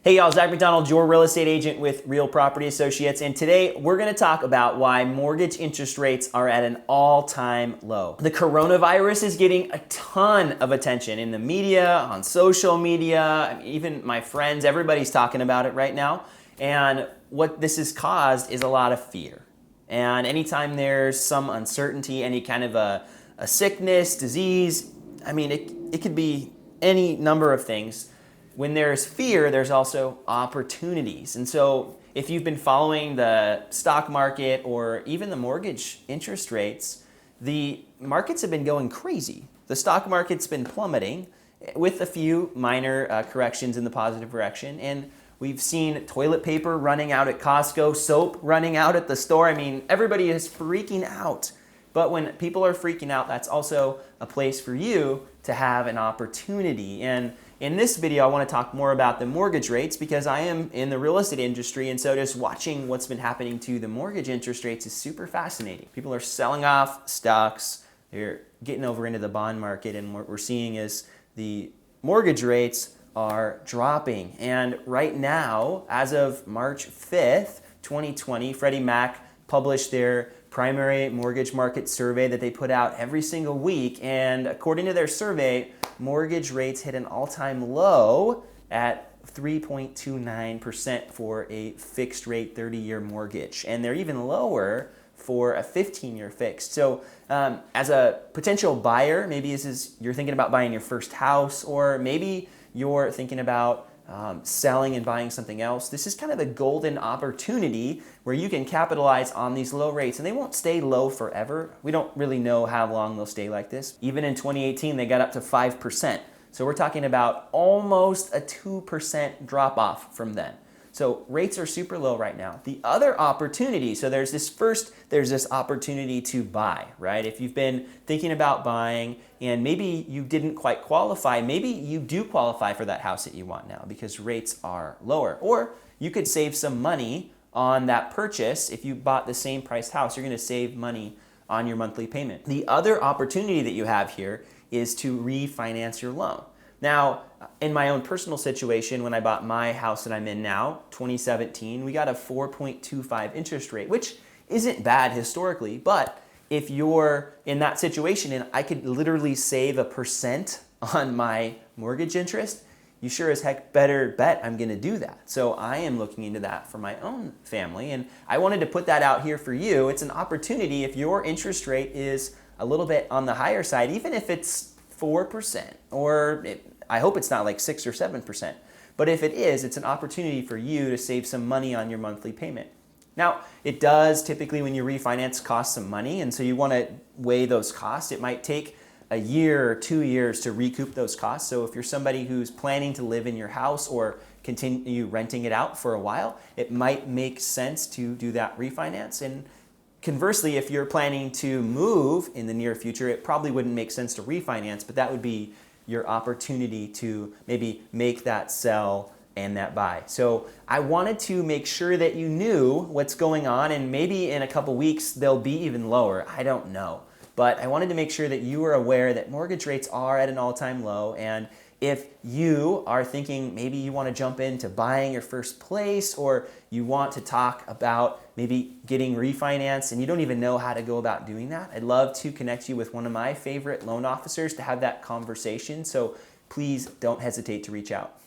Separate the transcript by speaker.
Speaker 1: Hey y'all, Zach McDonald, your real estate agent with Real Property Associates, and today we're going to talk about why mortgage interest rates are at an all-time low. The coronavirus is getting a ton of attention in the media, on social media, even my friends, everybody's talking about it right now, and what this has caused is a lot of fear. And anytime there's some uncertainty, any kind of a sickness, disease, it could be any number of things. When there's fear, there's also opportunities. And so if you've been following the stock market or even the mortgage interest rates, the markets have been going crazy. The stock market's been plummeting with a few minor corrections in the positive direction. And we've seen toilet paper running out at Costco, soap running out at the store. Everybody is freaking out. But when people are freaking out, that's also a place for you to have an opportunity. And in this video, I want to talk more about the mortgage rates because I am in the real estate industry, and so just watching what's been happening to the mortgage interest rates is super fascinating. People are selling off stocks, they're getting over into the bond market, and what we're seeing is the mortgage rates are dropping. And right now, as of March 5th, 2020, Freddie Mac published their primary mortgage market survey that they put out every single week, and according to their survey, mortgage rates hit an all-time low at 3.29% for a fixed rate 30-year mortgage, and they're even lower for a 15-year fixed. So as a potential buyer, maybe you're thinking about buying your first house, or maybe you're thinking about selling and buying something else. This is kind of the golden opportunity where you can capitalize on these low rates, and they won't stay low forever. We don't really know how long they'll stay like this. Even in 2018, they got up to 5%. So we're talking about almost a 2% drop off from then. So rates are super low right now. The other opportunity, so there's this opportunity to buy, right? If you've been thinking about buying and maybe you didn't quite qualify, maybe you do qualify for that house that you want now because rates are lower. Or you could save some money on that purchase. If you bought the same priced house, you're gonna save money on your monthly payment. The other opportunity that you have here is to refinance your loan. Now, in my own personal situation, when I bought my house that I'm in now, 2017, we got a 4.25 interest rate, which isn't bad historically, but if you're in that situation and I could literally save 1% on my mortgage interest, you sure as heck better bet I'm gonna do that. So I am looking into that for my own family, and I wanted to put that out here for you. It's an opportunity if your interest rate is a little bit on the higher side, even if it's 4%, or I hope it's not like 6 or 7%. But if it is, it's an opportunity for you to save some money on your monthly payment. Now, it does typically, when you refinance, cost some money, and so you want to weigh those costs. It might take a year or 2 years to recoup those costs. So if you're somebody who's planning to live in your house or continue renting it out for a while, it might make sense to do that refinance. And conversely, if you're planning to move in the near future, it probably wouldn't make sense to refinance, but that would be your opportunity to maybe make that sell and that buy. So I wanted to make sure that you knew what's going on, and maybe in a couple weeks they'll be even lower. I don't know. But I wanted to make sure that you were aware that mortgage rates are at an all-time low, and if you are thinking maybe you want to jump into buying your first place, or you want to talk about maybe getting refinanced and you don't even know how to go about doing that, I'd love to connect you with one of my favorite loan officers to have that conversation. So please don't hesitate to reach out.